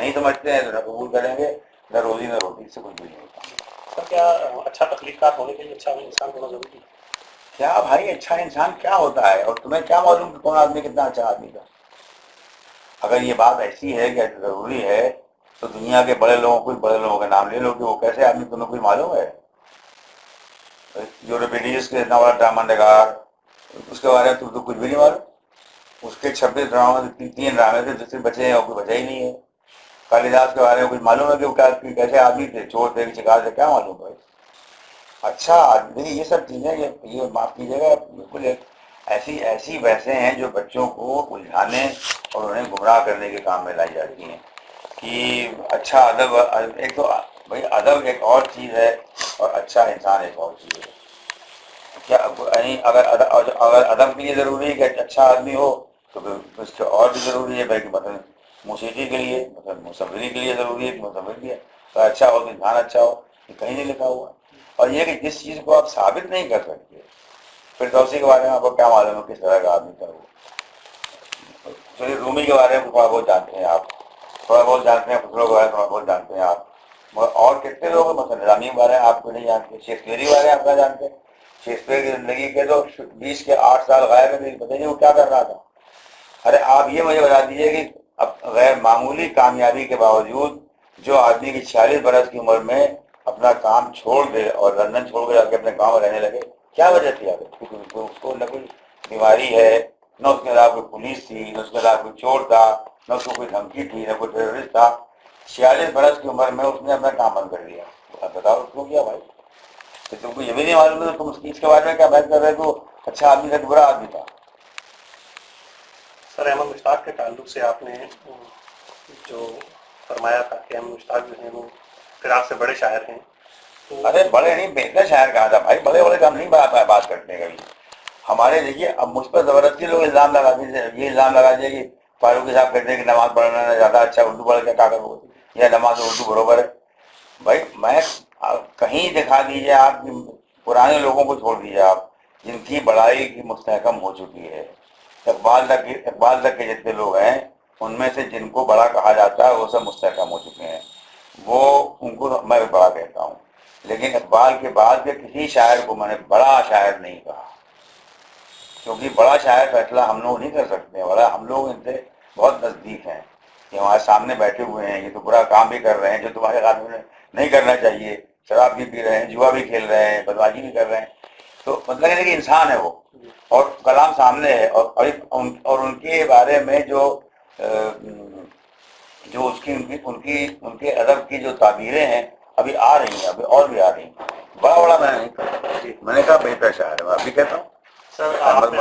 نہیں سمجھتے ہیں تو نہ قبول کریں گے، نہ روزی نہ روٹی، سے کچھ بھی نہیں ہوتا۔ سر کیا اچھا تخلیقات ہونے کے لیے اچھا انسان ہونا ضروری ہے؟ کیا بھائی اچھا انسان کیا ہوتا ہے، اور تمہیں کیا معلوم کہ کون آدمی کتنا اچھا آدمی تھا؟ اگر یہ بات ایسی ہے کہ ضروری ہے تو دنیا کے بڑے لوگوں کے نام لے لو کہ وہ کیسے آدمی، تمہیں کچھ معلوم ہے؟ یورپیڈیز کے اتنا بڑا ڈرامہ نگار، اس کے بارے میں تم تو کچھ بھی نہیں معلوم۔ اس کے 26 ڈرامے، 3 ڈرامے تھے، جس سے بچے ہیں اور کوئی بچا ہی نہیں ہے۔ کالیداس کے بارے میں کچھ معلوم ہے کہ وہ کیسے آدمی تھے، چور تھے کہ شکار تھے، کیا معلوم بھائی؟ اچھا آدمی، یہ سب چیزیں یہ معاف کیجیے گا، بالکل ایسی بحثیں ہیں جو بچوں کو الجھانے اور انہیں گمراہ کرنے کے کام میں لائی جاتی ہیں کہ اچھا ادب، ایک تو بھائی ادب ایک اور چیز ہے اور اچھا انسان ایک اور چیز ہے۔ کیا اگر ادب کے لیے ضروری ہے کہ اچھا آدمی ہو تو پھر اس سے اور بھی ضروری ہے بھائی کہ مثلاً موسیقی کے لیے، مثلاً مصوری کے لیے ضروری ہے کہ مصور بھی ہے اگر اچھا ہو تو انسان اچھا ہو، یہ کہیں نہیں لکھا ہوا۔ اور یہ کہ جس چیز کو آپ ثابت نہیں کر سکتے، فردوسی کے بارے میں آپ کو کیا معلوم ہے کس طرح کا آدمی تھا وہ؟ چلیے رومی کے بارے میں تھوڑا بہت جانتے ہیں آپ، تھوڑا بہت جانتے ہیں، خسرو کے بارے میں تھوڑا بہت جانتے ہیں آپ، مگر اور کتنے لوگ ہیں مثلا نظامی کے بارے میں آپ کو نہیں جانتے، شیکسپیئر کے بارے میں آپ کیا جانتے ہیں؟ شیکسپیئر کی زندگی کے تو 20 کے 8 سال غائب ہے، پتہ نہیں وہ کیا کر رہا تھا۔ ارے آپ یہ مجھے بتا دیجیے کہ اب غیر معمولی کامیابی کے باوجود جو آدمی کی 46 برس کی عمر میں اپنا کام چھوڑ دے اور لندن چھوڑ کے جا کے اپنے گاؤں میں رہنے لگے، کیا وجہ تھی؟ اس کو نہ کوئی بیماری ہے، نہ اس کے خلاف کوئی پولیس تھی، نہ اس کے خلاف کوئی چور تھا، نہ اس کو کوئی دھمکی تھی، نہ کوئی ٹیررسٹ تھا۔ 46 برس کی عمر میں اس نے اپنا کام بند کر دیا۔ اب بتاؤ اس کو کیا بھائی؟ کہ تم کو یہ بھی نہیں معلوم ہے، تم اس کے بارے میں کیا بحث کر رہے ہو؟ اچھا آدمی تھا کہ برا آدمی تھا؟ سر احمد مشتاق کے تعلق سے آپ نے جو فرمایا تھا کہ احمد مشتاق جو ہیں وہ فراق سے بڑے شاعر ہیں، ارے بڑے نہیں، بہتر شاعر کہا تھا بھائی، بڑے بڑے کام نہیں بات کرتے کبھی ہمارے۔ دیکھیے اب مجھ پر زبردستی لوگ الزام لگا دیتے، یہ الزام لگا دیا کہ فاروقی صاحب کہتے ہیں کہ نماز پڑھنا زیادہ اچھا اردو پڑھ کے کاغذ ہو، یا نماز اردو برابر ہے۔ بھائی میں کہیں دکھا دیجیے آپ، پرانے لوگوں کو چھوڑ دیجیے آپ جن کی بڑائی کی مستحکم ہو چکی ہے، اقبال تک کے جتنے لوگ ہیں ان میں سے جن کو بڑا کہا جاتا ہے وہ سب مستحکم ہو چکے ہیں، وہ ان کو میں بھی بڑا کہتا ہوں، لیکن اقبال کے بعد کے کسی شاعر کو میں نے بڑا شاعر نہیں کہا، کیونکہ بڑا شاعر فیصلہ ہم لوگ نہیں کر سکتے، بڑا ہم لوگ ان سے بہت نزدیک ہیں، کہ ہمارے سامنے بیٹھے ہوئے ہیں، یہ تو برا کام بھی کر رہے ہیں جو تمہارے خیال میں نہیں کرنا چاہیے، شراب بھی پی رہے ہیں، جوا بھی کھیل رہے ہیں، بدماشی بھی کر رہے ہیں، تو مطلب یہ ہے کہ انسان ہے وہ، اور کلام سامنے ہے، اور ان کے بارے میں جو ان کے ادب کی جو تعبیریں ہیں ابھی آ رہی ہیں، ابھی اور بھی آ رہی ہیں۔ بڑا میں نہیں کہا، میں نے کہا بہتر شاعر ہے، میں ابھی کہتا ہوں۔ احمد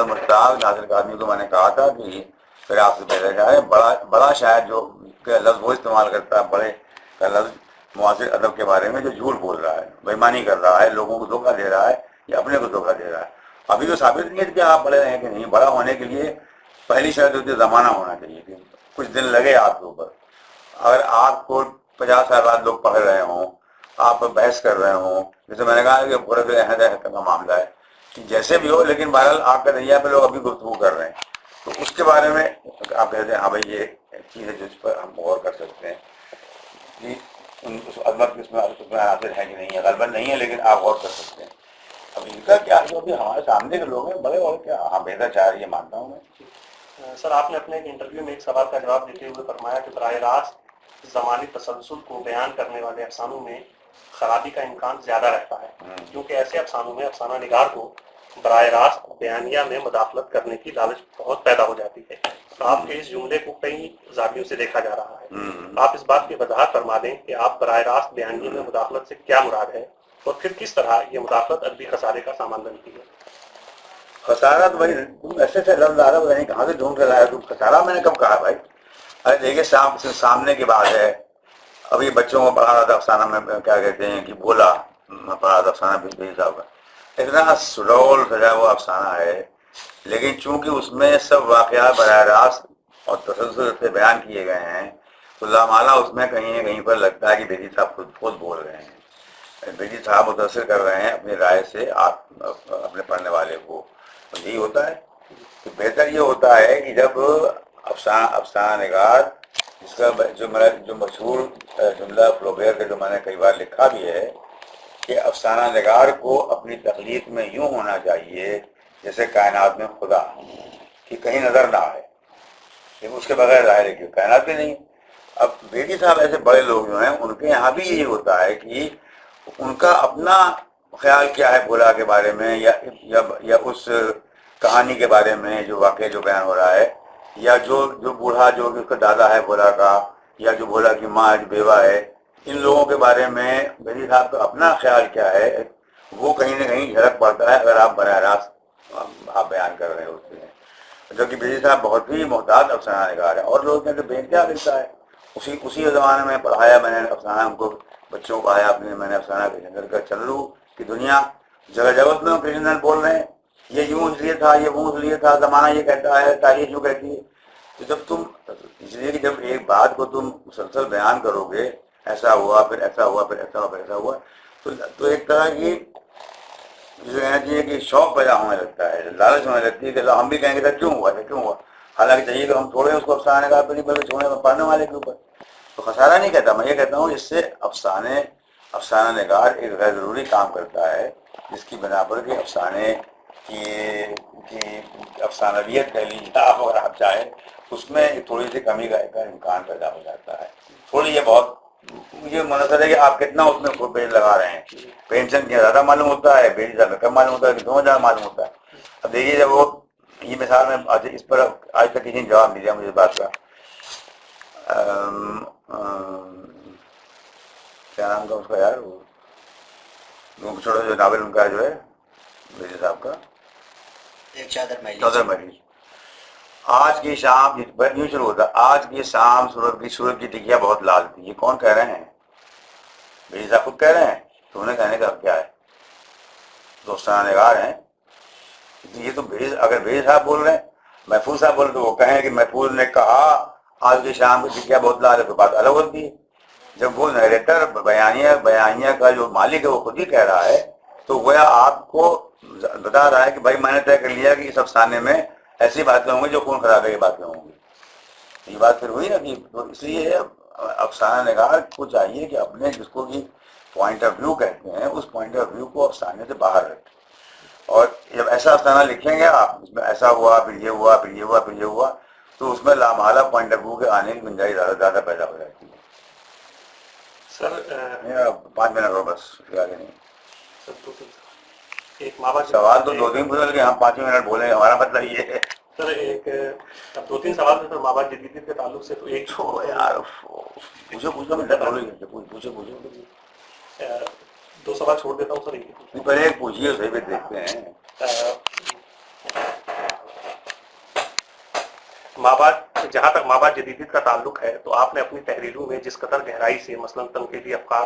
مشتاق ناصر قادمی کو میں نے کہا تھا کہ پھر آپ سے بہتر شاعر ہے، بڑا شاعر جو کہ لفظ وہ استعمال کرتا ہے، بڑے کا لفظ معاصر ادب کے بارے میں جو جھوٹ بول رہا ہے، بےمانی کر رہا ہے، لوگوں کو دھوکہ دے رہا ہے یا اپنے کو دھوکہ دے رہا ہے۔ ابھی تو ثابت نہیں ہے کہ آپ بڑے ہیں کہ نہیں۔ بڑا ہونے کے لیے پہلی شرط ہوتی ہے زمانہ ہونا چاہیے، کہ کچھ دن لگے آپ کے اوپر۔ اگر آپ کو 50 سال بعد لوگ پڑھ رہے ہوں، آپ بحث کر رہے ہوں، جیسے میں نے کہا کہ قرۃ العین کا معاملہ ہے کہ جیسے بھی ہو، لیکن بہرحال آپ کا دریا پہ لوگ ابھی گفتگو کر رہے ہیں، تو اس کے بارے میں آپ کہتے ہیں ہاں بھائی یہ چیز ہے جس پر ہم غور کر سکتے ہیں کہ اس عظمت اس میں حاصل ہے کہ نہیں ہے، غالباً نہیں ہے لیکن آپ غور کر سکتے ہیں۔ اب ان کا کیا، جو بھی ہمارے سامنے کے لوگ ہیں بڑے، اور کیا ہاں بہتر شاعر یہ مانتا ہوں میں۔ سر آپ نے اپنے ایک انٹرویو میں ایک سوال کا جواب دیتے ہوئے فرمایا کہ براہ راست زمانی تسلسل کو بیان کرنے والے افسانوں میں خرابی کا امکان زیادہ رہتا ہے، کیونکہ ایسے افسانوں میں افسانہ نگار کو براہ راست بیانیہ میں مداخلت کرنے کی لالچ بہت پیدا ہو جاتی ہے۔ آپ کے اس جملے کو کئی زاویوں سے دیکھا جا رہا ہے، آپ اس بات کی وضاحت فرما دیں کہ آپ براہ راست بیانیے میں مداخلت سے کیا مراد ہے، اور پھر کس طرح یہ مداخلت ادبی خسارے کا سامان بنتی ہے۔ خسارہ تو بھائی تم ایسے سے لفظ آ رہا ہے، کہاں سے ڈھونڈ کے لایا تم؟ خسارہ میں نے کب کہا بھائی؟ ارے دیکھیے سامنے کی بات ہے، ابھی بچوں کو پڑھا رہا تھا افسانہ میں، کیا کہتے ہیں کہ بولا، میں پڑھا تھا افسانہ بھی صاحب کا، اتنا سڈول سجا ہوا افسانہ ہے، لیکن چونکہ اس میں سب واقعات براہ راست اور تسلسل سے بیان کیے گئے ہیں، تو لامالہ اس میں کہیں نہ کہیں پر لگتا ہے کہ بیدی صاحب خود بول رہے ہیں، بیدی صاحب متاثر کر رہے ہیں اپنی رائے سے اپنے پڑھنے والے کو۔ یہی ہوتا ہے کہ بہتر یہ ہوتا ہے کہ جب افسانہ نگار اس کا جو مشہور جملہ فلوبیر کا جو میں نے کئی بار لکھا بھی ہے کہ افسانہ نگار کو اپنی تخلیق میں یوں ہونا چاہیے جیسے کائنات میں خدا، کہ کہیں نظر نہ آئے، لیکن اس کے بغیر ظاہر ہے کہ کائنات بھی نہیں۔ اب بیٹی صاحب ایسے بڑے لوگ جو ہیں ان کے یہاں بھی یہی ہوتا ہے کہ ان کا اپنا خیال کیا ہے بھولا کے بارے میں، یا اس کہانی کے بارے میں جو واقعہ جو بیان ہو رہا ہے، یا جو بوڑھا جو کہ اس کا دادا ہے بھولا کا، یا جو بھولا کی ماں جو بیوہ ہے، ان لوگوں کے بارے میں بیٹی صاحب کا اپنا خیال کیا ہے وہ کہیں نہ کہیں جھلک پڑتا ہے اگر آپ براہ راست آپ بیان کر رہے ہوتے ہیں۔ جبکہ بیٹی صاحب بہت ہی محتاط افسانہ نگار ہے، اور لوگ کہتے ہیں بین کیا لکھتا ہے، اسی زمانے میں پڑھایا میں نے افسانہ، ہم کو بچوں کو آیا اپنے میں نے افسانہ کرشن کا چلو کی دنیا جگہ جگت میں کرشن بول رہے ہیں، یہ یوں اس لیے تھا، یہ وہ اس لیے تھا، زمانہ یہ کہتا ہے، تاریخ جو کہتی ہے۔ تو جب تم اس لیے کہ جب ایک بات کو تم مسلسل بیان کرو گے، ایسا ہوا پھر ایسا ہوا پھر ایسا ہوا پھر ایسا ہوا، تو ایک طرح کی جسے کہنا چاہیے کہ شوق پیدا ہونے لگتا ہے، لالچ ہونے لگتی ہے کہ ہم بھی کہیں گے کیوں ہوا کیوں ہوا، حالانکہ چاہیے کہ ہم چھوڑیں اس کو افسانہ نگار پہ نہیں بلکہ چھوڑیں پڑھنے والے کے اوپر۔ تو خسارہ نہیں کہتا، میں یہ کہتا ہوں اس سے افسانہ نگار ایک غیر ضروری کام کرتا ہے، جس کی بنا پر کہ افسانے کی افسانویت کہہ لیجیے آپ اگر آپ چاہیں، اس میں تھوڑی سی کمی کا امکان پیدا ہو جاتا ہے۔ تھوڑی یہ بہت مجھے منظر ہے کہ آپ کتنا اس میں پیج لگا رہے ہیں، پینشن کیا زیادہ معلوم ہوتا ہے، بیٹی صاحب میں کم معلوم ہوتا ہے، کہ دونوں زیادہ معلوم ہوتا ہے۔ اب دیکھیے جب وہ یہ مثال میں اس پر آج تک کسی نے جواب نہیں دیا مجھے اس بات کا، کیا نام تھا اس کا یار، وہ چھوٹا جو ناول ان کا جو ہے بیٹی صاحب کا، چودر محل۔ آج کی شام یوں شروع ہوتا، آج کی شام سورج کی ٹکیا بہت لال تھی، یہ کون کہہ رہے ہیں؟ بیٹی صاحب خود کہہ رہے ہیں، تو انہیں کہنے کا کیا ہے، دوستانہ نگار ہیں۔ یہ تو اگر بیٹی صاحب بول رہے ہیں، محفوظ صاحب بول رہے تو وہ کہیں کہ محفوظ نے کہا آج کی شام کی ٹکیا بہت لال ہے، تو بات الگ ہوتی ہے۔ جب وہ نیریٹر بیانیہ کا جو مالک ہے وہ خود ہی کہہ رہا ہے، تو گویا آپ کو بتا رہا ہے کہ بھائی میں نے طے کر لیا کہ اس افسانے میں ایسی باتیں ہوں گی جو خون خرابے کی باتیں ہوں گی۔ یہ بات پھر ہوئی نا کہ تو اس لیے افسانہ نگار کو چاہیے کہ اپنے جس کو کہ پوائنٹ آف ویو کہتے ہیں اس پوائنٹ آف ویو کو افسانے سے باہر رکھیں، اور جب ایسا افسانہ لکھیں گے آپ اس میں ایسا ہوا پھر یہ ہوا پھر یہ ہوا پھر یہ ہوا، تو اس میں لامحالہ پوائنٹ آف ویو کے آنے کی گنجائش زیادہ پیدا ہو جاتی ہے۔ سر 5 منٹ ہو بس، آگے نہیں۔ ایک ماں باپ سوال تو 2-3 پوچھ کہ ہم 5 منٹ بولیں، ہمارا مطلب یہ ہے سر ایک 2-3 سوال تھے سر ماں باپ جدیدیت کے تعلق سے، تو ایک یار پوچھو دو سوال چھوڑ دیتا ہوں سر، پہلے ایک پوچھیے صحیح پہ دیکھتے ہیں۔ ماں باپ، جہاں تک ماں باپ جدیدیت کا تعلق ہے تو آپ نے اپنی تحریروں میں جس قدر گہرائی سے مثلا تنقیدی افکار،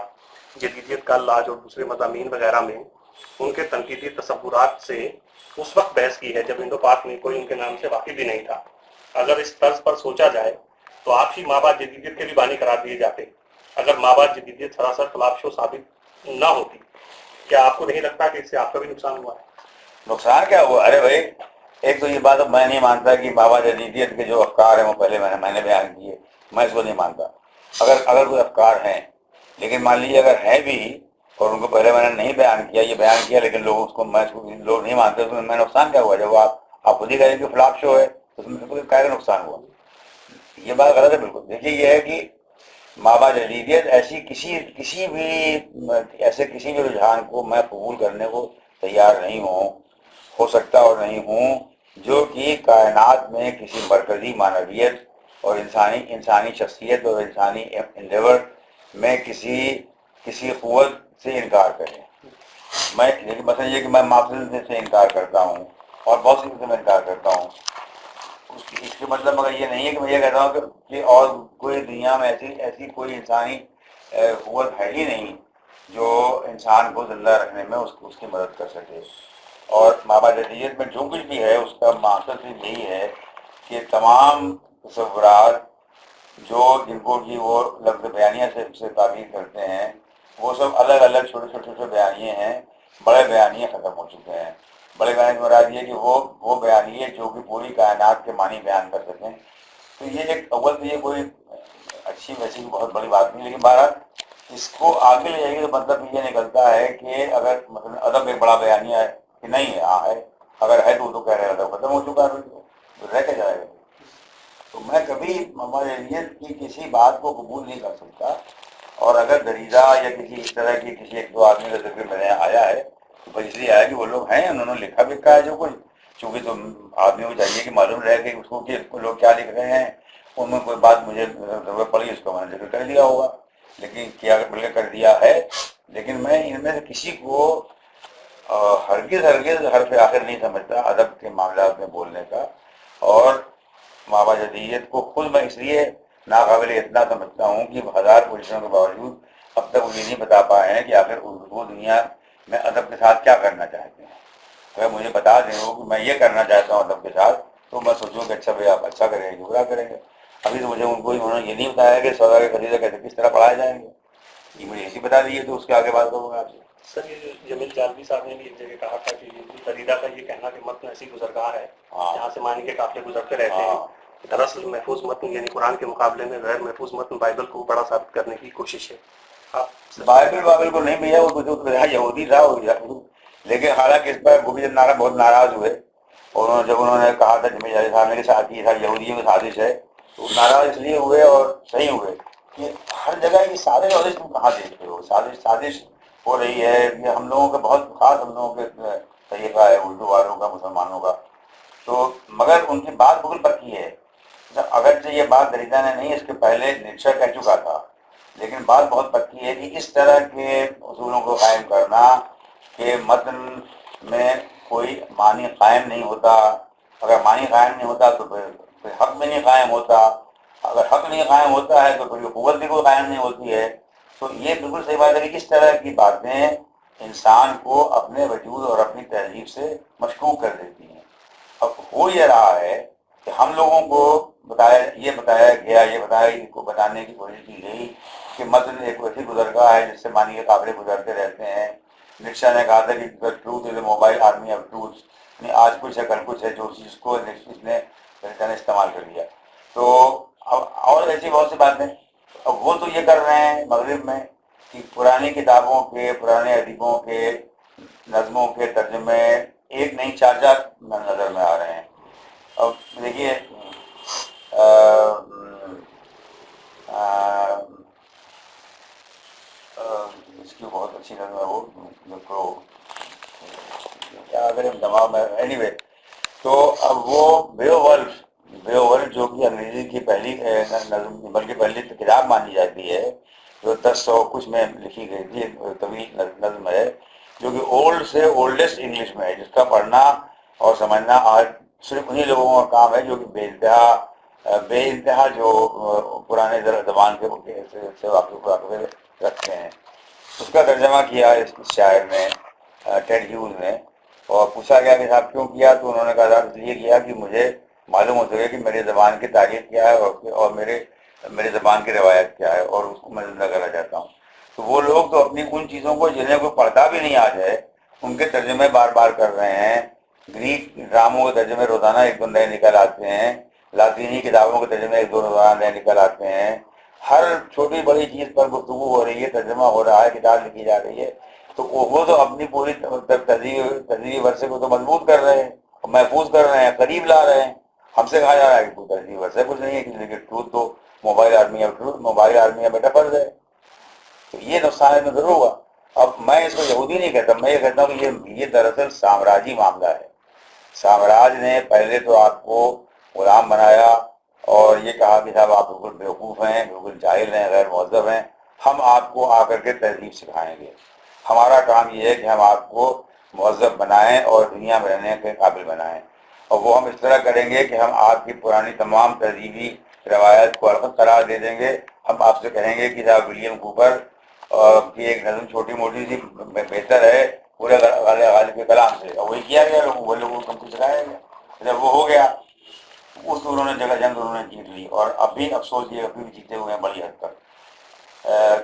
جدیدیت کا لاج اور دوسرے مضامین وغیرہ میں ان کے تنقیدی تصورات سے اس وقت بحث کی ہے جب انڈو پاک میں کوئی ان کے نام سے واقف بھی نہیں تھا، اگر اس طرز پر سوچا جائے تو آپ ہی ماں باپ جدیدیت کے بھی بانی قرار دیے جاتے اگر ماں باپ جدیدیت سراسر خلاف شو ثابت نہ ہوتی۔ کیا آپ کو نہیں لگتا کہ اس سے آپ کا بھی نقصان ہوا ہے؟ نقصان کیا ہوا؟ ارے بھائی ایک تو یہ بات اب میں نہیں مانتا کہ بابا جدیدیت کے جو افکار ہیں وہ پہلے میں نے بیان کیے، میں اس کو نہیں مانتا۔ اگر کوئی افکار ہیں، لیکن مان لیجیے اگر ہیں بھی اور ان کو پہلے میں نے نہیں بیان کیا، یہ بیان کیا لیکن لوگ اس کو لوگ نہیں مانتے، اس میں نقصان کیا ہوا؟ جب آپ خود ہی کہیں کہ فلاپ شو ہے تو اس میں کیا نقصان ہوا؟ یہ بات غلط ہے بالکل۔ دیکھیے یہ ہے کہ ماں باپ جدیدیت کسی بھی رجحان کو میں قبول کرنے کو تیار نہیں ہو سکتا اور نہیں ہوں جو کہ کائنات میں کسی مرکزی معنویت اور انسانی شخصیت اور انسانی انڈیور میں کسی قوت سے انکار کرے۔ لیکن مثلا یہ کہ میں معقول سے انکار کرتا ہوں اور بہت سی چیزوں میں انکار کرتا ہوں، اس کے مطلب مگر یہ نہیں ہے کہ میں یہ کہتا ہوں کہ اور کوئی دنیا میں ایسی کوئی انسانی قوت ہے ہی نہیں جو انسان کو زندہ رکھنے میں اس کی مدد کر سکے۔ اور مابا جدیدیت میں جو کچھ بھی ہے اس کا مقصد صرف یہی ہے کہ تمام تصورات جن کو کہ وہ لفظ بیانیہ سے تعبیر کرتے ہیں وہ سب الگ الگ چھوٹے بیانیے ہیں، بڑے بیانیے ختم ہو چکے ہیں۔ بڑے بیانیے کی مراد یہ کہ وہ بیانیے جو کہ پوری کائنات کے معنی بیان کر سکیں۔ تو یہ ایک اول تو یہ کوئی اچھی ویسی بہت بڑی بات نہیں، لیکن بہرحال اس کو آگے لے جائیں گے تو مطلب یہ نکلتا ہے کہ اگر مثلا ادب ایک بڑا بیانیہ ہے کہ نہیں ہے، ہاں ہے، اگر ہے تو کہہ رہے ہیں ادب ختم ہو چکا ہے، تو رہ کے جائے گا. تو میں کبھی مماثلیت کی کسی بات کو قبول نہیں کر سکتا، اور اگر دریدہ یا کسی اس طرح کی کسی ایک دو آدمی کا ذکر میرے یہاں آیا ہے تو بس اس لیے آیا کہ وہ لوگ ہیں، انہوں نے لکھا بکھا ہے جو کچھ، چونکہ تم آدمی کو چاہیے کہ معلوم رہے کہ اس کو کہ لوگ کیا لکھ رہے ہیں، ان میں کوئی بات مجھے ضرورت پڑی اس کو میں نے ذکر کر دیا ہوگا، لیکن کیا بلکہ کر دیا ہے. لیکن میں ان میں سے کسی کو ہرگز حرف آخر نہیں سمجھتا ادب کے معاملات میں بولنے کا. اور مابا جدیت کو خود میں اس لیے ناقابل اتنا سمجھتا ہوں کہ ہزار کوششوں کے باوجود اب تک وہ یہ نہیں بتا پائے ہیں کہ آخر وہ دنیا میں ادب کے ساتھ کیا کرنا چاہتے ہیں. اگر مجھے بتا دیں وہ کہ میں یہ کرنا چاہتا ہوں ادب کے ساتھ تو میں سوچوں کہ اچھا بھائی آپ اچھا کریں گے برا کریں گے. ابھی تو مجھے ان کو انہوں نے یہ نہیں بتایا کہ سودا کے خریدے کیسے کس طرح پڑھائے جائیں گے، یہ مجھے اسی بتا دیجیے تو اس کے آگے بات کروں گا آپ سے. سر یہ جمیل جالبی صاحب نے بھی ایک جگہ کہا تھا کہ فریدہ کا یہ کہنا کہ متن ایسی گزرگاہ ہے جہاں سے معنی کے قافلے گزرتے رہتے ہیں، دراصل محفوظ متن یعنی قرآن کے مقابلے میں غیر محفوظ متن بائبل کو بڑا ثابت کرنے کی کوشش ہے. بائبل کو نہیں بھیا، وہ یہودی تھا وہ، لیکن حالانکہ اس پر گوبھی چند بہت ناراض ہوئے، اور جب انہوں نے کہا تھا جمیل جالبی صاحب نے کہ ساتھ یہ ساری یہودیوں کی سازش ہے، تو ناراض اس لیے ہوئے اور صحیح ہوئے کہ ہر جگہ کی سازش وازش تم کہاں دیکھتے ہو، سازش ہو رہی ہے. یہ ہم لوگوں کا بہت خاص ہم لوگوں کے طریقہ ہے اردو والوں کا مسلمانوں کا. تو مگر ان کی بات بالکل پکی ہے. اگرچہ یہ بات دریدہ نے نہیں، اس کے پہلے نیچر کہہ چکا تھا، لیکن بات بہت پکی ہے کہ اس طرح کے اصولوں کو قائم کرنا کہ متن میں کوئی معنی قائم نہیں ہوتا، اگر معنی قائم نہیں ہوتا تو پھر حق بھی نہیں قائم ہوتا، اگر حق نہیں قائم ہوتا ہے تو پھر قوت بھی کوئی قائم نہیں ہوتی ہے. تو یہ بالکل صحیح بات ہے کہ کس طرح کی باتیں انسان کو اپنے وجود اور اپنی تہذیب سے مشکوک کر دیتی ہیں. اب ہو یہ رہا ہے کہ ہم لوگوں کو بتایا گیا، یہ بتانے کی کوشش کی گئی کہ متن ایک ویسی گزرگاہ ہے جس سے معنی کے قافلے گزرتے رہتے ہیں. نکشا نے کہا تھا کہ truth is a mobile army of truth, یعنی آج کچھ ہے کل کچھ ہے، جو چیز کو اس نے استعمال کر لیا. تو اور ایسی بہت سی باتیں اب وہ تو یہ کر رہے ہیں مغرب میں کہ پرانی کتابوں کے، پرانے ادیبوں کے نظموں کے ترجمے ایک نہیں چار نظر میں آ رہے ہیں. اب دیکھیے اس کی بہت اچھی نظم ہے وہ کیا اگر دماغ میں اینی وے. تو اب وہ بیوولف جو کہ انگریزی کی پہلی نظم بلکہ پہلی کتاب مانی جاتی ہے، جو 1000 کچھ میں لکھی گئی تھی، طویل نظم ہے جو کہ اولڈ سے اولڈسٹ انگلش میں ہے، جس کا پڑھنا اور سمجھنا آج صرف انہی لوگوں کا کام ہے جو کہ بے انتہا جو پرانے زبان سے واقف رکھتے ہیں. اس کا ترجمہ کیا اس شاعر نے، ٹیڈ ہیوز نے، اور پوچھا گیا کہ صاحب کیوں کیا، تو انہوں نے کہا صاحب اس لیے کیا کہ مجھے معلوم ہو سکے کہ میری زبان کی تاریخ کیا ہے اور میرے زبان کی روایت کیا ہے، اور اس کو میں زندہ کرنا چاہتا ہوں. تو وہ لوگ تو اپنی ان چیزوں کو جنہیں کوئی پڑھتا بھی نہیں آج ہے ان کے ترجمے بار بار کر رہے ہیں. گریک ڈراموں کے ترجمے روزانہ ایک دو نئے نکل آتے ہیں، لاطینی کتابوں کے ترجمے ایک دو روزانہ نئے نکل آتے ہیں. ہر چھوٹی بڑی چیز پر گفتگو ہو رہی ہے، ترجمہ ہو رہا ہے، کتاب لکھی جا رہی ہے. تو وہ تو اپنی پوری تہذیبی ورثے کو تو مضبوط کر رہے ہیں، محفوظ کر رہے ہیں، قریب لا رہے ہیں. ہم سے کہا جا رہا ہے کہ کوئی تہذیبی ورثہ کچھ نہیں ہے، لیکن ٹروتھ تو mobile army of truth, mobile army بیٹا فرض ہے. تو یہ نقصان میں ضرور ہوا. اب میں اس کو یہودی نہیں کہتا، میں یہ کہتا ہوں کہ یہ دراصل سامراجی معاملہ ہے. سامراج نے پہلے تو آپ کو غلام بنایا اور یہ کہا کہ صاحب آپ بالکل بیوقوف ہیں، بالکل جاہل ہیں، غیر مہذب ہیں، ہم آپ کو آ کر کے تہذیب سکھائیں گے. ہمارا کام یہ ہے کہ ہم آپ کو مہذب بنائیں اور دنیا میں رہنے کے قابل بنائیں. اور وہ ہم اس طرح کریں گے کہ ہم آپ کی پرانی تمام تہذیبی روایت کو الگ قرار دے دیں گے. ہم آپ سے کہیں گے کہ صاحب ولیم کوپر کی ایک نظم چھوٹی موٹی سی بہتر ہے پورے غالب کے کلام سے، اور وہی کیا گیا، وہ لوگوں کو کچھ سکھایا گیا. جب وہ ہو گیا اس انہوں نے جگہ جنگ انہوں نے جیت لی، اور ابھی افسوس یہ ابھی بھی جیتے ہوئے ہیں بڑی حد تک.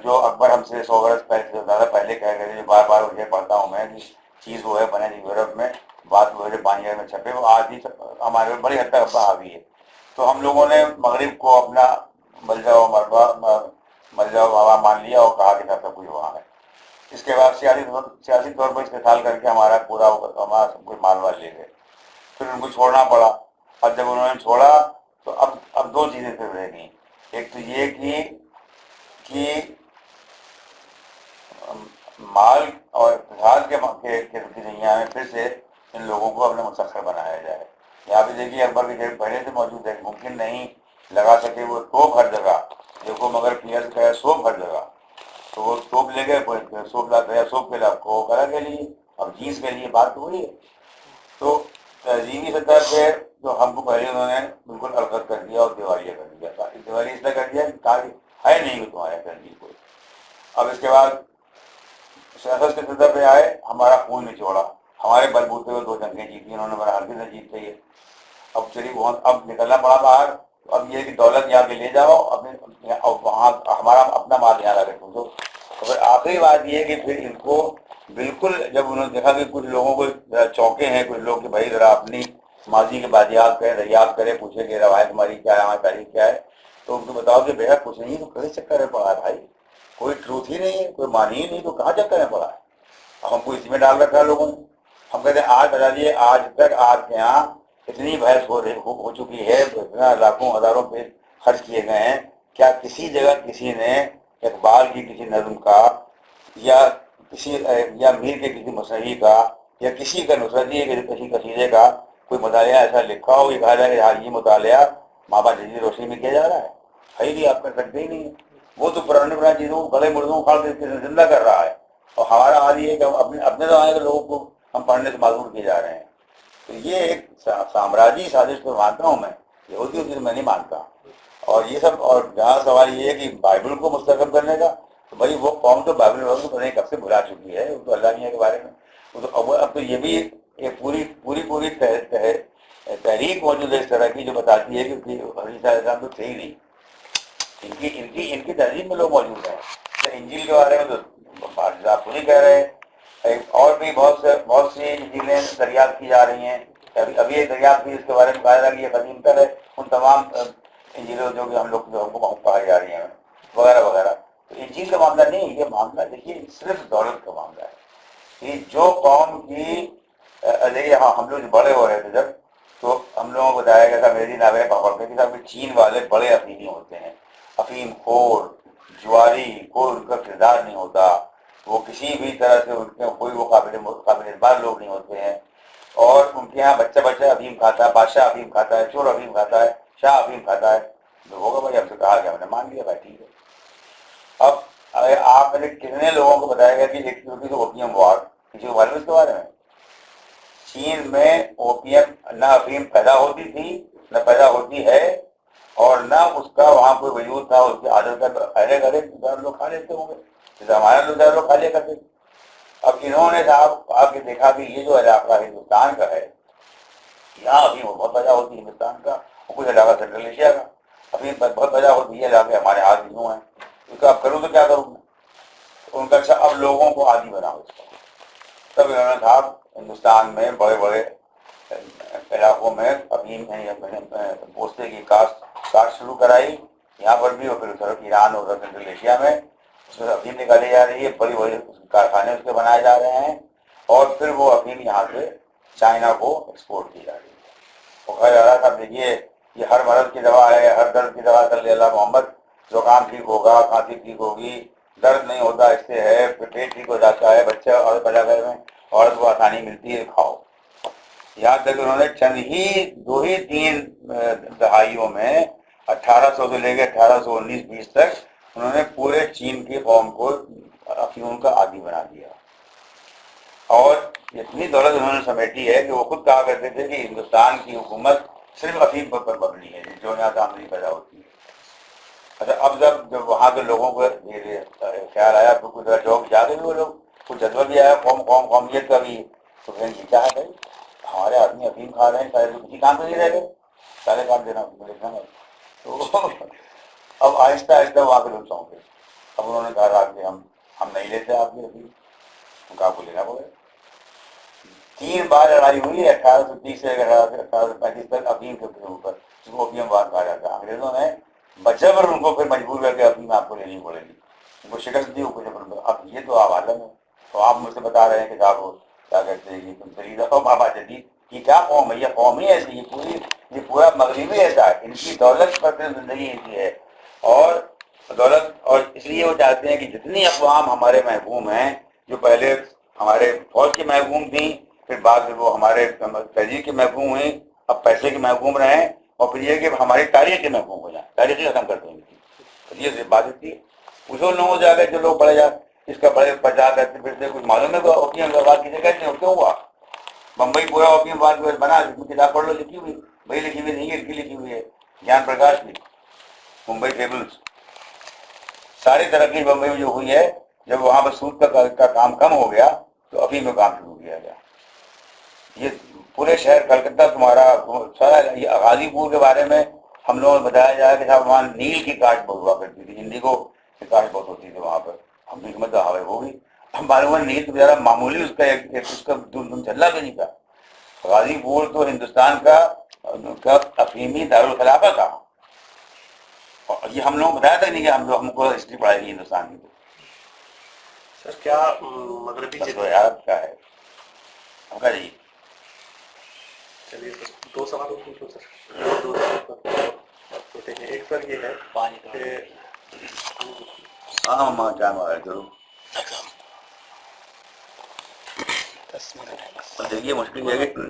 جو اکبر ہم سے 100 برس پہلے زیادہ پہلے کہہ گئے، جو بار بار مجھے پڑھتا ہوں میں، جس چیز وہ ہے بنے یورپ میں، بات وہ ہے بانیہ میں چھپے، وہ آج بھی ہمارے بڑی حد تک حاوی ہے. تو ہم لوگوں نے مغرب کو اپنا مر جاؤ بابا مان لیا اور کہا کہ سب کچھ وہاں ہے. اس کے بعد سیاسی طور پر استحصال کر کے ہمارا سب کچھ مال وال لے گئے. پھر ان کو چھوڑنا پڑا. اب جب انہوں نے چھوڑا تو اب دو چیزیں پھر رہ گئیں. ایک تو یہ کہ مال اور اقتصاد کے دنیا میں پھر سے ان لوگوں کو اپنے مسخر بنایا جائے. یہاں پہ دیکھیے اکبر کی جیب پہلے سے موجود ہے, ممکن نہیں لگا سکے وہ توپ ہر جگہ. دیکھو مگر پیئر کا سوپ ہر جگہ, تو وہ سوپ لے گئے, سوپ لاتا ہے, سوپ کے لاکھ کو کرا کے لیے, اب جینس کے لیے بات ہو رہی ہے. تو تہذیبی سطح پہ جو ہم کو پہلے انہوں نے بالکل الگ کر دیا اور دیوالیہ کر دیا. دیوالی اس طرح کر دیا کہ ہے نہیں کہ تمہارے تہذیب کو. اب اس کے بعد سیاست کے سطح پہ آئے, ہمارا خون نچوڑا, ہمارے بل بوتے ہوئے 2 جنگیں جیتی, انہوں نے میرا ہر دن جیت چاہیے. اب چلیے اب نکلنا پڑا باہر. اب یہ کہ دولت یہاں پہ لے جاؤ اپنے, وہاں ہمارا اپنا مال یہاں لگے تو پھر آخری بات یہ کہ پھر ان کو بالکل جب انہوں نے دیکھا کہ کچھ لوگوں کو چونکے ہیں کچھ لوگ کہ بھائی ذرا اپنی ماضی کے بادیات کرے, دریافت کرے, پوچھے کہ روایت ہماری کیا ہے, ہماری تاریخ کیا ہے. تو ان کو بتاؤ کہ بھیا کچھ نہیں, تو کہیں چکر ہے پڑا ہے بھائی, کوئی ٹروتھ ہی نہیں ہے, کوئی مانی ہی نہیں, تو کہاں چکر ہے پڑا ہے. اب ہم کو اسی میں ڈال رکھا ہے لوگوں نے. ہم کہتے ہیں آج بتا دیے, آج تک آپ کے یہاں اتنی بحث ہو چکی ہے, اتنا لاکھوں ہزاروں پہ خرچ کیے گئے ہیں, کیا کسی جگہ کسی نے اقبال کی کسی نظم کا یا میر کے کسی مصنوعی کا یا کسی کا نصرتی کسی قصیدے کا کوئی مطالعہ ایسا لکھا ہو کہ کہا جائے کہ حال یہ مطالعہ مابا جدید روشنی میں کیا جا رہا ہے؟ ہے نہیں, آپ کر سکتے ہی نہیں. وہ تو پرانے چیزوں کو بڑے مردوں کو زندہ کر رہا ہے, اور ہمارا حال یہ ہے کہ ہم اپنے زمانے کے لوگوں کو ہم پڑھنے سے معذور کیے جا رہے ہیں. تو یہ ایک سامراجی سازش کو مانتا ہوں میں, یہودی چیز میں نہیں مانتا. اور یہ سب, اور جہاں سوال یہ ہے کہ بائبل کو مستحکم کرنے کا, تو بھائی وہ قوم تو بائبل کو پتہ نہیں کب سے بھلا چکی ہے, وہ تو اللہ میاں کے بارے میں. اب تو یہ بھی ایک پوری تحریک موجود ہے اس طرح کی جو بتاتی ہے کہ حضرت صاحب تو تھے ہی نہیں. ان کی تہذیب میں لوگ موجود ہیں. انجیل کے بارے میں تو آپ کو نہیں کہہ رہے, اور بھی بہت سی انجیلیں دریافت کی جا رہی ہیں. ابھی ایک دریافت بھی اس کے بارے میں کہا جا کہ یہ قدیم تر ہے ان تمام انجیلوں جو کہ ہم لوگ کو کہا جا رہی ہیں وغیرہ وغیرہ. تو انجیل کا معاملہ نہیں, یہ معاملہ دیکھیے صرف دولت کا معاملہ ہے. کہ جو قوم کی دیکھیے, ہاں ہم لوگ بڑے ہو رہے تھے جب, تو ہم لوگوں کو بتایا گیا تھا میری ناوے پاپڑ کے کہ چین والے بڑے افیمی ہوتے ہیں, افیم خور, جواری, کوئی ان کا کردار نہیں ہوتا, وہ کسی بھی طرح سے ان کے کوئی وہ قابل اعتبار لوگ نہیں ہوتے ہیں. اور ان کے یہاں بچہ افیم کھاتا ہے, بادشاہ افیم کھاتا ہے, چور افیم کھاتا ہے, شاہ افیم کھاتا ہے. تو ہوگا بھائی, ہم سے کہا گیا, ہم نے مان لیا بھائی ٹھیک ہے. اب آپ نے کتنے لوگوں کو بتایا گیا کہ ایک چیز اوپیم وار, کسی کو معلوم اس کے بارے میں؟ چین میں اوپیم نہ افیم پیدا ہوتی تھی نہ پیدا ہوتی ہے, اور نہ اس کا وہاں کوئی وجود تھا, اس کی عادت کا پہلے کرے لوگ کھا لیتے ہوں گے, جیسے ہمارے لوگ کھا لیا کرتے. اب انہوں نے صاحب آپ کے دیکھا کہ یہ جو علاقہ ہندوستان کا ہے, یہاں ابھی وہ بہت پیدا ہوتی ہے ہندوستان کا, اور کچھ علاقہ سینٹرل ایشیا کا ابھی بہت پیدا ہوتی ہے. علاقے ہمارے ہاتھ یوں ہیں, اس کا اب کروں تو کیا کروں میں. ان کا اچھا اب لوگوں کو عادی بناؤ اس کا. تب انہوں نے کہا ہندوستان میں بڑے علاقوں میں ابھی پوستے کی کاشت شروع کرائی, یہاں پر بھی, اور پھر ایران اور سینٹرل ایشیا میں اس میں افیم نکالی جا رہی ہے, بڑی کارخانے اس کے بنائے جا رہے ہیں, اور پھر وہ افیم یہاں سے چائنا کو ایکسپورٹ کی جا رہی ہے. وہ کہا جا رہا تھا دیکھیے یہ ہر مرض کی دوا ہے, ہر درد کی دوا کر لے اللہ محمد, زکام ٹھیک ہوگا, کھانسی ٹھیک ہوگی, درد نہیں ہوتا اس سے ہے, پیٹ ٹھیک ہو جاتا ہے, بچہ اور پیدا کرنے میں عورت کو آسانی ملتی ہے, کھاؤ. یہاں تک انہوں نے چند ہی 2-3 دہائیوں میں 1800 سے لے کے 1819-20 تک انہوں نے پورے چین کی قوم کو افیون کا عادی بنا دیا. اور اتنی دولت انہوں نے سمیٹی ہے کہ وہ خود کہا کرتے تھے کہ ہندوستان کی حکومت صرف افیم پر مبنی ہے, جو یہاں سے آمدنی پیدا ہوتی ہے. اچھا, اب جب وہاں کے لوگوں کو خیال آیا تو کچھ جوک جا گئے وہ لوگ, کچھ جذبہ بھی آیا قومیت کا بھی, تو پھر یہ کیا ہے بھائی, ہمارے آدمی افیم کھا رہے ہیں, شاید کسی کام سے نہیں رہ گئے, سارے کام دینا ہے. تو اب آہستہ آہستہ وہاں کے لوگ چونکے. اب انہوں نے کہا کہ ہم نہیں لیتے آپ کی افیم, ان کا آپ کو لینا پڑے. 3 بار لڑائی ہوئی ہے 1830 سے 1835 تک افیم کے اوپر, جس کو اوپیم وار کہا جاتا ہے. انگریزوں نے بجبر ان کو پھر مجبور کر کے اپنی آپ کو لینی پڑے گی، ان کو شکست دی کو جبر میں. اب یہ تو آپ عالم ہے. تو آپ مجھ سے بتا رہے ہیں کہ صاحب کیا کہتے ہیں تم خریدا ہو بابا جدید کی کیا قوم ہے؟ یہ قوم ہی ایسی، یہ پورا مغربی ایسا ہے. ان کی دولت پر زندگی ایسی ہے، اور دولت، اور اس لیے وہ چاہتے ہیں کہ جتنی اقوام ہمارے محکوم ہیں، جو پہلے ہمارے فوج کی محکوم تھیں، پھر بعد میں وہ ہمارے تہذیب کے محکوم ہوئیں، اب پیسے کے محکوم رہیں، اور پھر یہ کہ ہماری تاریخ کے محکوم ہو جائیں، تاریخی ختم کر دیں گے. یہ عبادت تھی. پوچھو لوگوں جا کے جو لوگ بڑے جا اس کا بڑے پچا کرتے پھرتے کچھ معلوم ہے اوپیم بات کی جگہ نہیں کیوں ہوا؟ بمبئی پورا اوپیم بات بنا، کتاب پڑھ لو، لکھی ہوئی، وہی لکھی ہوئی نہیں ہے، کی لکھی ہوئی ہے جان پرکاش کی ممبئی ٹیبلز. ساری ترقی بمبئی میں جو ہوئی ہے، جب وہاں پر سود کا کام کم ہو گیا تو افیم میں کام شروع کیا گیا. یہ پورے شہر کلکتہ تمہارا سارا. یہ غازی پور کے بارے میں ہم لوگوں کو بتایا جائے کہ صاحب وہاں نیل کی کاشت بہت ہوا کرتی تھی، ہندی کو کی کاشت بہت ہوتی تھی وہاں پر. ہم حکمت ہوئے ہوگی ہم معلوم ہے نیل تو ذرا معمولی اس کا اس کا دم چلا بھی نہیں تھا. غازی پور تو ہندوستان کا افیمی دارالخلافہ تھا. اور یہ ہم لوگوں کو بتایا تھا نہیں کہ ہم کو ہسٹری پڑھائی تھی ہندوستان کی. سر کیا مغربی یار کیا ہے ہم کا جی. چلیے سر 2 سوال اور پوچھو سر. ایک سر یہ ہے کہ ہاں ماں ٹائم آ رہا ہے ضرور. دیکھیے مشکل یہ ہے کہ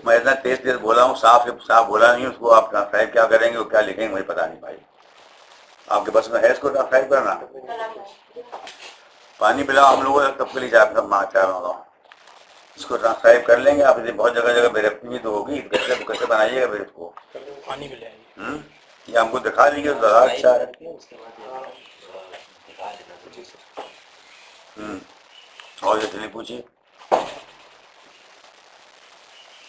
میں اتنا تیز بولا ہوں، صاف بولا نہیں. اس کو آپ ٹرانسکرائب کیا کریں گے اور کیا لکھیں گے مجھے پتا نہیں بھائی. آپ کے پاس میں ہے اس کو ٹرانسکرائب کرنا؟ پانی پلاؤ ہم لوگوں تب کے لیے چاہ رہا ہوں. اس کو ٹرانسکرائب کر لیں گے آپ. بہت جگہ جگہ بےربطی بھی تو ہوگی. کیسے بنائیے گا پھر اس کو؟ پانی ملے یہ ہم کو دکھا دیجیے ذرا. اچھا ہے. اور یہ چلیے پوچھیے.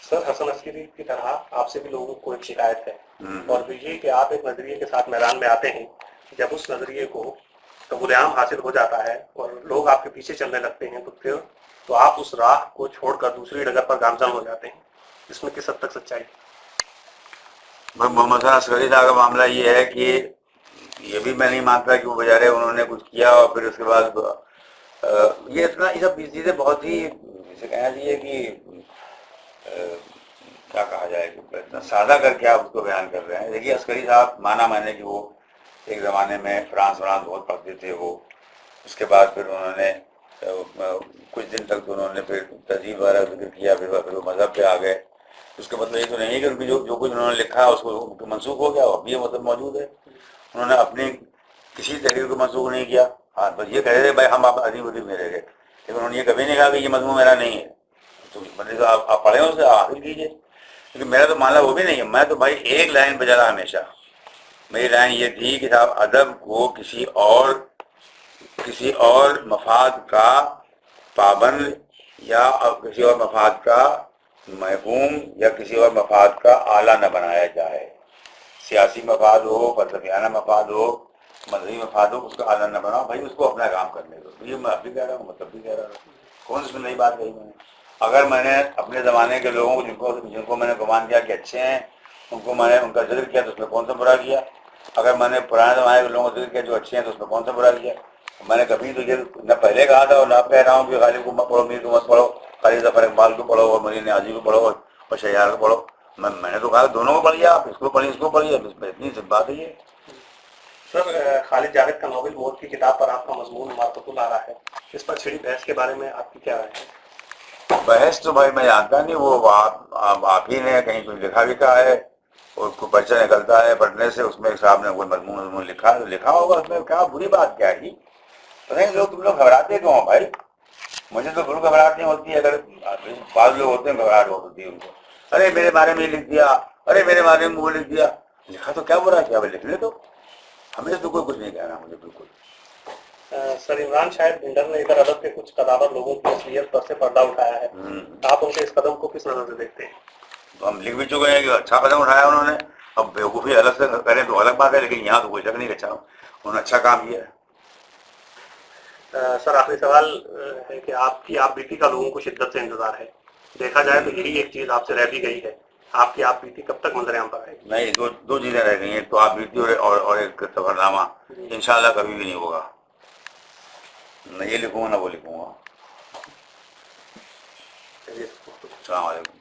سر حسن عسکری کی طرح آپ سے بھی لوگوں کو ایک شکایت ہے، اور وہ یہ کہ آپ ایک نظریے کے ساتھ میدان میں آتے ہیں، جب اس نظریے کو قبول عام حاصل ہو جاتا ہے اور لوگ آپ کے پیچھے چلنے لگتے ہیں تو آپ اس راہ کو چھوڑ کر دوسری ڈگر پر گامزن ہو جاتے ہیں. اس میں کس حد تک سچائی؟ محمد حسن عسکری صاحب کا معاملہ یہ ہے کہ یہ بھی میں نہیں مانتا کہ وہ بیچارے انہوں نے کچھ کیا اور پھر اس کے بعد یہ اتنا یہ سب چیزیں بہت ہی جیسے کہنا چاہیے کہ کیا کہا جائے کہ اتنا سادہ کر کے آپ اس کو بیان کر رہے ہیں. دیکھیے عسکری صاحب مانا میں نے کہ وہ ایک زمانے میں فرانس بہت پڑھتے تھے. وہ اس کے بعد پھر انہوں نے کچھ دن تک تو انہوں نے پھر تہذیب وغیرہ ذکر کیا، پھر وہ مذہب پہ آ گئے. اس کا مطلب یہ تو نہیں ہے کہ ان کی جو کچھ انہوں نے لکھا اس کو منسوخ ہو گیا. اب بھی یہ مطلب موجود ہے. انہوں نے اپنی کسی تحریر کو منسوخ نہیں کیا. ہاں بس یہ کہہ رہے تھے بھائی ہم آپ عظیم ادیب میرے گئے، لیکن انہوں نے یہ کبھی نہیں کہا کہ یہ مضمون میرا نہیں ہے. تو مطلب آپ پڑھیں اسے حاصل کیجیے. لیکن میرا تو ماننا وہ بھی نہیں ہے. میں تو بھائی ایک لائن پہ چلا ہمیشہ. میری لائن یہ تھی کہ صاحب ادب کو کسی اور مفاد کا پابند یا کسی اور مفاد کا محکوم یا کسی اور مفاد کا آلہ نہ بنایا جائے. سیاسی مفاد ہو، فلسفیانہ مفاد ہو، مذہبی مفاد ہو، اس کا آلہ نہ بناؤ. بھائی اس کو اپنا کام کرنے دو. یہ میں اب بھی کہہ رہا ہوں، مطلب بھی کہہ رہا ہوں. کون سی نئی بات کہی میں نے؟ اگر میں نے اپنے زمانے کے لوگوں جن کو میں نے گمان کیا کہ اچھے ہیں، ان کو میں نے ان کا ذکر کیا تو اس میں کون سا برا کیا؟ اگر میں نے پرانے زمانے کے لوگوں کو ذکر کیا جو اچھے ہیں تو اس میں کون سا برا کیا؟ میں نے کبھی تو یہ نہ پہلے کہا تھا اور نہ کہہ رہا ہوں کہ غالب کو مت پڑھو، میر کو مت پڑھو، خالد ظفر اقبال کو پڑھو اور مرین نازی کو پڑھو اور شہیار کو پڑھو. میں نے تو کہا دونوں کو پڑھیے، آپ اس کو پڑھیے اس کو پڑھیے. اتنی سی بات ہے یہ. سر خالد جاوید کا ناول موت کی کتاب پر آپ کا مضمون مارکتل آ رہا ہے. اس پر چھڑی بحث کے بارے میں آپ کی کیا رائے ہے؟ بحث تو بھائی میں جانتا نہیں. وہ آپ ہی نے کہیں کچھ لکھا لکھا ہے اور کو پرچہ نکلتا ہے پڑھنے سے. اس میں صاحب نے کوئی مضمون لکھا ہوگا. اس میں کیا بری بات کیا ہے جی؟ نہیں لوگ تم لوگ گھبراتے کیوں ہو بھائی؟ مجھے تو بالکل گھبراہٹ نہیں ہوتی ہے. اگر بعض لوگ ہوتے ہیں گھبراہٹ ہوتی ہے ان کو. ارے میرے بارے میں یہ لکھ دیا، ارے میرے بارے میں وہ لکھ دیا. لکھا تو کیا برا کیا بھائی، لکھ لے تو. ہمیں تو کوئی کچھ نہیں کہنا مجھے بالکل. سر عمران شاہد بھنڈر نے ادھر ادب کے کچھ قدامت لوگوں کی اصلیت پر سے پردہ اٹھایا ہے. آپ ان کے اس قدم کو کس نظر سے دیکھتے ہیں؟ تو ہم لکھ بھی چکے ہیں کہ اچھا قدم اٹھایا انہوں نے. اب بیوقوفی الگ سے کریں تو الگ بات ہے، لیکن یہاں تو کوئی شک نہیں. اچھا انہوں نے اچھا کام کیا ہے. سر آخری سوال ہے کہ آپ بیٹی کا لوگوں کو شدت سے انتظار ہے. دیکھا جائے تو یہی ایک چیز آپ سے رہ بھی گئی ہے آپ کی آپ بیتی کب تک منظر عام پر آئے گی؟ نہیں، دو چیزیں رہ گئی ہیں، ایک تو آپ بیتی اور ایک سفر نامہ انشاءاللہ کبھی بھی نہیں ہوگا، نہ یہ لکھوں گا نہ وہ لکھوں گا. السلام علیکم.